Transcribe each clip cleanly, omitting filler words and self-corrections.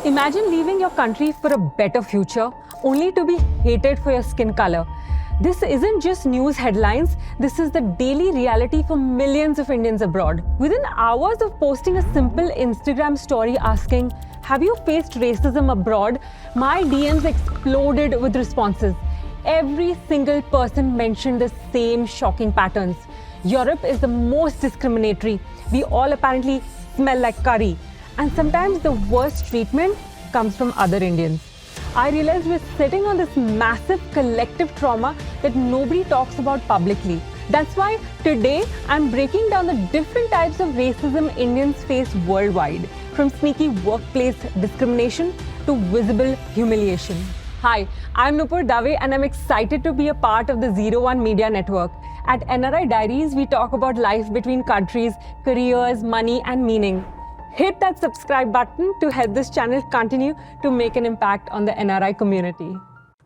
Imagine leaving your country for a better future, only to be hated for your skin color. This isn't just news headlines, this is the daily reality for millions of Indians abroad. Within hours of posting a simple Instagram story asking, "Have you faced racism abroad?" my DMs exploded with responses. Every single person mentioned the same shocking patterns. Europe is the most discriminatory. We all apparently smell like curry. And sometimes the worst treatment comes from other Indians. I realized we're sitting on this massive collective trauma that nobody talks about publicly. That's why today I'm breaking down the different types of racism Indians face worldwide, from sneaky workplace discrimination to visible humiliation. Hi, I'm Nupur Dave and I'm excited to be a part of the 01 Media Network. At NRI Diaries, we talk about life between countries, careers, money, and meaning. Hit that subscribe button to help this channel continue to make an impact on the NRI community.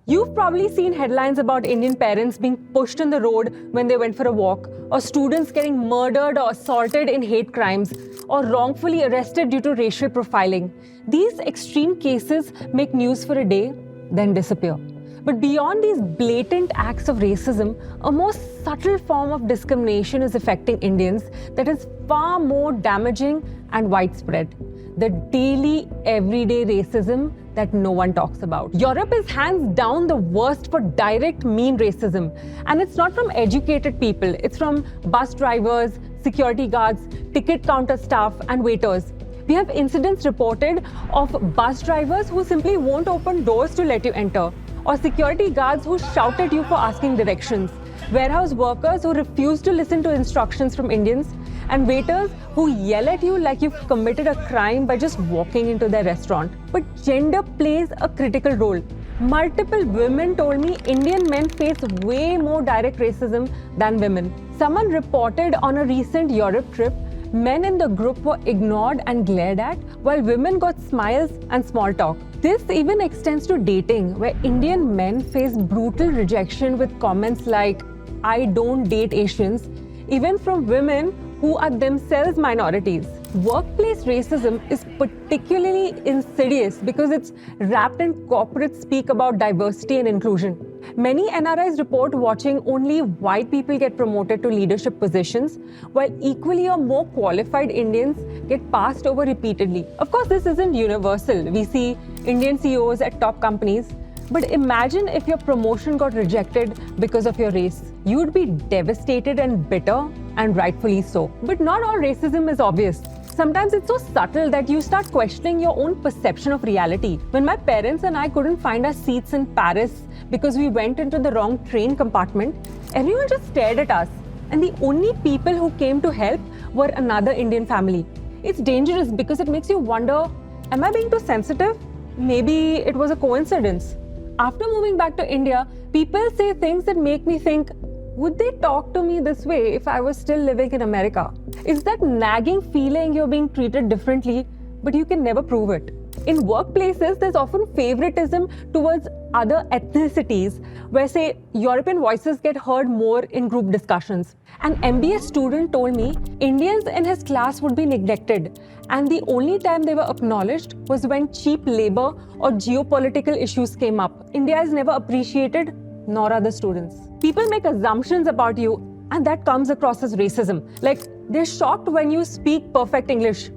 You've probably seen headlines about Indian parents being pushed on the road when they went for a walk, or students getting murdered or assaulted in hate crimes, or wrongfully arrested due to racial profiling. These extreme cases make news for a day, then disappear. But beyond these blatant acts of racism, a more subtle form of discrimination is affecting Indians that is far more damaging and widespread. The daily, everyday racism that no one talks about. Europe is hands down the worst for direct, mean racism. And it's not from educated people. It's from bus drivers, security guards, ticket counter staff, and waiters. We have incidents reported of bus drivers who simply won't open doors to let you enter, or security guards who shout at you for asking directions, warehouse workers who refuse to listen to instructions from Indians, and waiters who yell at you like you've committed a crime by just walking into their restaurant. But gender plays a critical role. Multiple women told me Indian men face way more direct racism than women. Someone reported on a recent Europe trip, men in the group were ignored and glared at, while women got smiles and small talk. This even extends to dating, where Indian men face brutal rejection with comments like, "I don't date Asians," even from women who are themselves minorities. Workplace racism is particularly insidious because it's wrapped in corporate speak about diversity and inclusion. Many NRIs report watching only white people get promoted to leadership positions, while equally or more qualified Indians get passed over repeatedly. Of course, this isn't universal. We see Indian CEOs at top companies. But imagine if your promotion got rejected because of your race. You'd be devastated and bitter, and rightfully so. But not all racism is obvious. Sometimes it's so subtle that you start questioning your own perception of reality. When my parents and I couldn't find our seats in Paris because we went into the wrong train compartment, everyone just stared at us. And the only people who came to help were another Indian family. It's dangerous because it makes you wonder, am I being too sensitive? Maybe it was a coincidence. After moving back to India, people say things that make me think, would they talk to me this way if I was still living in America? It's that nagging feeling you're being treated differently, but you can never prove it. In workplaces, there's often favoritism towards other ethnicities, where, say, European voices get heard more in group discussions. An MBA student told me Indians in his class would be neglected, and the only time they were acknowledged was when cheap labor or geopolitical issues came up. India is never appreciated, nor are the students. People make assumptions about you, and that comes across as racism. Like, they're shocked when you speak perfect English.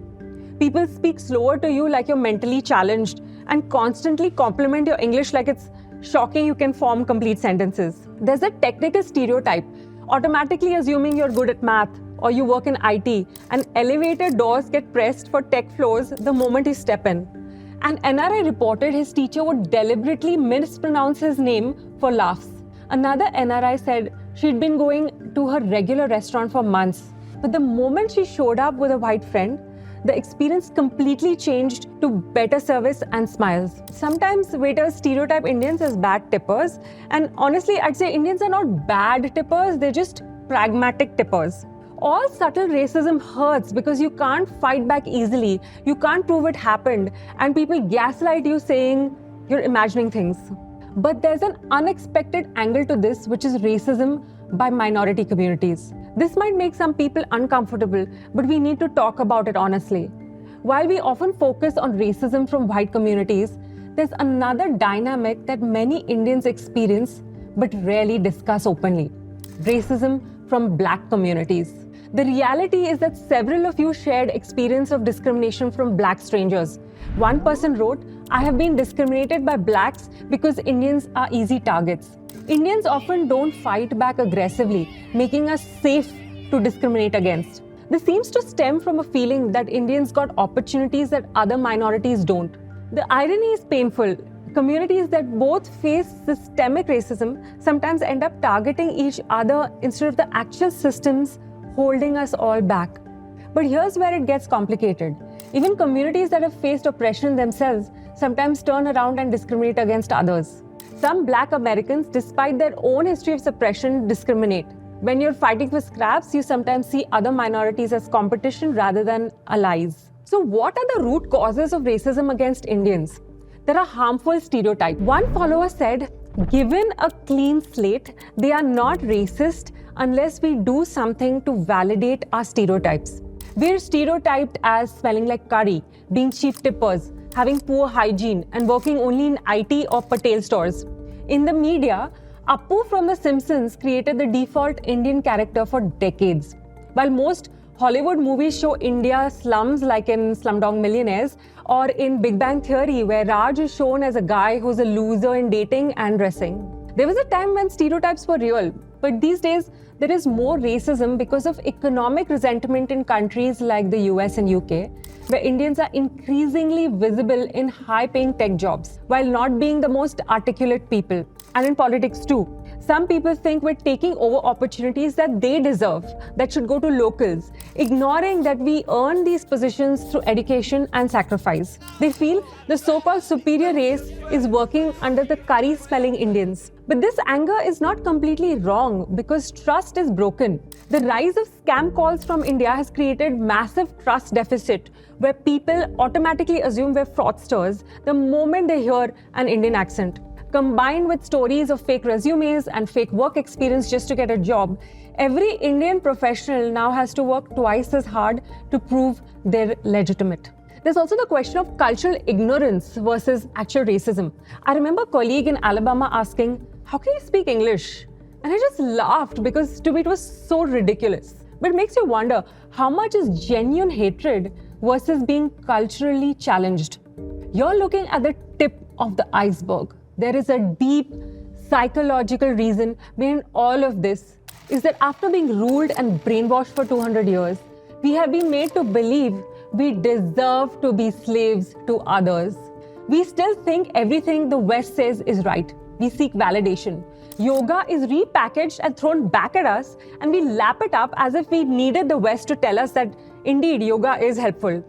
People speak slower to you like you're mentally challenged, and constantly compliment your English like it's shocking you can form complete sentences. There's a technical stereotype, automatically assuming you're good at math or you work in IT, and elevator doors get pressed for tech floors the moment you step in. An NRI reported his teacher would deliberately mispronounce his name for laughs. Another NRI said she'd been going to her regular restaurant for months, but the moment she showed up with a white friend, the experience completely changed to better service and smiles. Sometimes waiters stereotype Indians as bad tippers, and honestly, I'd say Indians are not bad tippers, they're just pragmatic tippers. All subtle racism hurts because you can't fight back easily, you can't prove it happened, and people gaslight you saying you're imagining things. But there's an unexpected angle to this, which is racism by minority communities. This might make some people uncomfortable, but we need to talk about it honestly. While we often focus on racism from white communities, there's another dynamic that many Indians experience but rarely discuss openly: racism from Black communities. The reality is that several of you shared experience of discrimination from Black strangers. One person wrote, "I have been discriminated by Blacks because Indians are easy targets." Indians often don't fight back aggressively, making us safe to discriminate against. This seems to stem from a feeling that Indians got opportunities that other minorities don't. The irony is painful. Communities that both face systemic racism sometimes end up targeting each other instead of the actual systems holding us all back. But here's where it gets complicated. Even communities that have faced oppression themselves sometimes turn around and discriminate against others. Some Black Americans, despite their own history of suppression, discriminate. When you're fighting for scraps, you sometimes see other minorities as competition rather than allies. So what are the root causes of racism against Indians? There are harmful stereotypes. One follower said, "Given a clean slate, they are not racist unless we do something to validate our stereotypes." We're stereotyped as smelling like curry, being cheap tippers, having poor hygiene, and working only in IT or Patel stores. In the media, Appu from The Simpsons created the default Indian character for decades. While most Hollywood movies show India slums like in Slumdog Millionaires, or in Big Bang Theory where Raj is shown as a guy who's a loser in dating and dressing. There was a time when stereotypes were real, but these days there is more racism because of economic resentment in countries like the US and UK, where Indians are increasingly visible in high-paying tech jobs, while not being the most articulate people. And in politics too. Some people think we're taking over opportunities that they deserve, that should go to locals, ignoring that we earn these positions through education and sacrifice. They feel the so-called superior race is working under the curry-smelling Indians. But this anger is not completely wrong because trust is broken. The rise of scam calls from India has created massive trust deficit where people automatically assume we're fraudsters the moment they hear an Indian accent. Combined with stories of fake resumes and fake work experience just to get a job, every Indian professional now has to work twice as hard to prove they're legitimate. There's also the question of cultural ignorance versus actual racism. I remember a colleague in Alabama asking, "How can you speak English?" And I just laughed because to me it was so ridiculous. But it makes you wonder how much is genuine hatred versus being culturally challenged. You're looking at the tip of the iceberg. There is a deep psychological reason behind all of this, is that after being ruled and brainwashed for 200 years, we have been made to believe we deserve to be slaves to others. We still think everything the West says is right. We seek validation. Yoga is repackaged and thrown back at us, and we lap it up as if we needed the West to tell us that indeed yoga is helpful.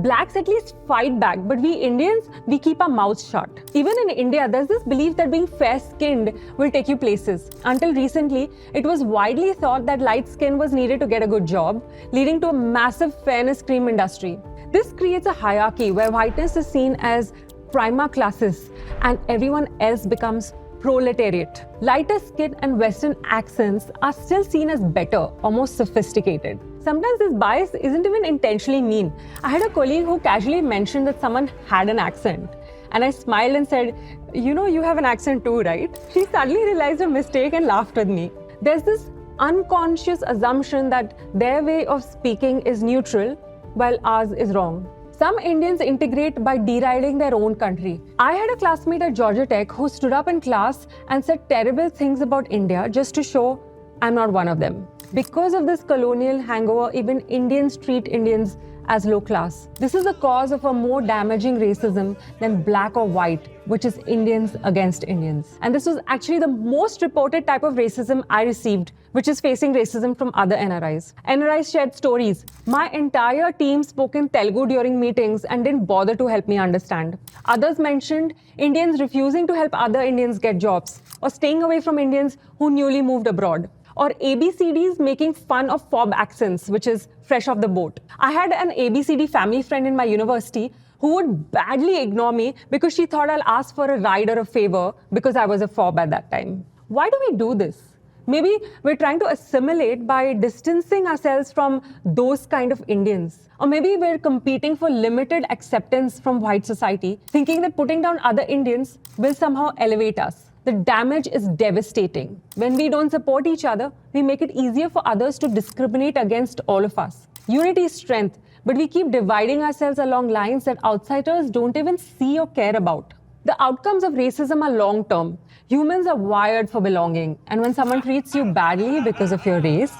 Blacks at least fight back, but we Indians, we keep our mouths shut. Even in India, there's this belief that being fair-skinned will take you places. Until recently, it was widely thought that light skin was needed to get a good job, leading to a massive fairness cream industry. This creates a hierarchy where whiteness is seen as prima classes and everyone else becomes proletariat. Lighter skin and Western accents are still seen as better or more sophisticated. Sometimes this bias isn't even intentionally mean. I had a colleague who casually mentioned that someone had an accent. And I smiled and said, "You know, you have an accent too, right?" She suddenly realized her mistake and laughed with me. There's this unconscious assumption that their way of speaking is neutral while ours is wrong. Some Indians integrate by deriding their own country. I had a classmate at Georgia Tech who stood up in class and said terrible things about India just to show I'm not one of them. Because of this colonial hangover, even Indians treat Indians as low class. This is the cause of a more damaging racism than black or white, which is Indians against Indians. And this was actually the most reported type of racism I received, which is facing racism from other NRIs. NRIs shared stories. My entire team spoke in Telugu during meetings and didn't bother to help me understand. Others mentioned Indians refusing to help other Indians get jobs, or staying away from Indians who newly moved abroad, or ABCDs making fun of FOB accents, which is fresh off the boat. I had an ABCD family friend in my university who would badly ignore me because she thought I'll ask for a ride or a favor because I was a FOB at that time. Why do we do this? Maybe we're trying to assimilate by distancing ourselves from those kind of Indians. Or maybe we're competing for limited acceptance from white society, thinking that putting down other Indians will somehow elevate us. The damage is devastating. When we don't support each other, we make it easier for others to discriminate against all of us. Unity is strength, but we keep dividing ourselves along lines that outsiders don't even see or care about. The outcomes of racism are long-term. Humans are wired for belonging, and when someone treats you badly because of your race,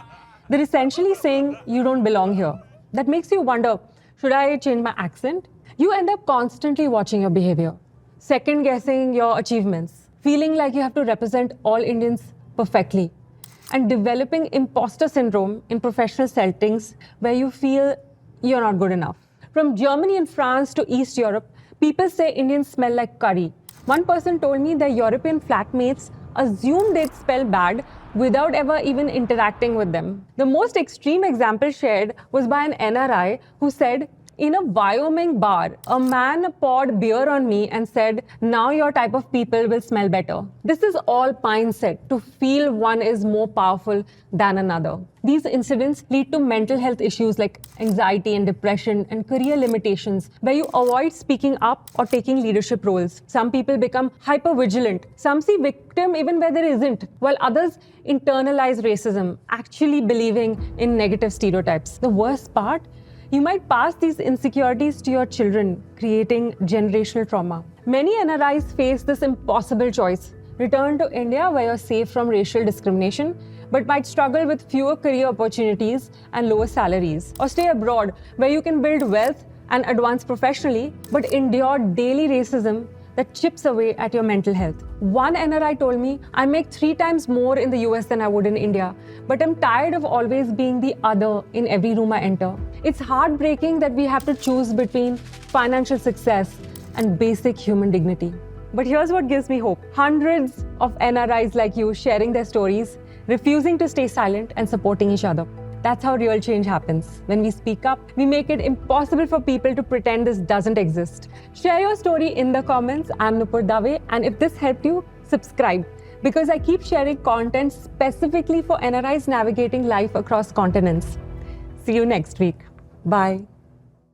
they're essentially saying you don't belong here. That makes you wonder, should I change my accent? You end up constantly watching your behavior, second-guessing your achievements, feeling like you have to represent all Indians perfectly, and developing imposter syndrome in professional settings where you feel you're not good enough. From Germany and France to East Europe, people say Indians smell like curry. One person told me their European flatmates assumed they'd smell bad without ever even interacting with them. The most extreme example shared was by an NRI who said, in a Wyoming bar, a man poured beer on me and said, now your type of people will smell better. This is all mindset, to feel one is more powerful than another. These incidents lead to mental health issues like anxiety and depression and career limitations, where you avoid speaking up or taking leadership roles. Some people become hyper-vigilant. Some see victim even where there isn't, while others internalize racism, actually believing in negative stereotypes. The worst part, you might pass these insecurities to your children, creating generational trauma. Many NRIs face this impossible choice: return to India where you're safe from racial discrimination, but might struggle with fewer career opportunities and lower salaries. Or stay abroad where you can build wealth and advance professionally, but endure daily racism that chips away at your mental health. One NRI told me, I make 3 times more in the US than I would in India, but I'm tired of always being the other in every room I enter. It's heartbreaking that we have to choose between financial success and basic human dignity. But here's what gives me hope. Hundreds of NRIs like you sharing their stories, refusing to stay silent and supporting each other. That's how real change happens. When we speak up, we make it impossible for people to pretend this doesn't exist. Share your story in the comments. I'm Nupur Dave, and if this helped you, subscribe, because I keep sharing content specifically for NRIs navigating life across continents. See you next week. Bye.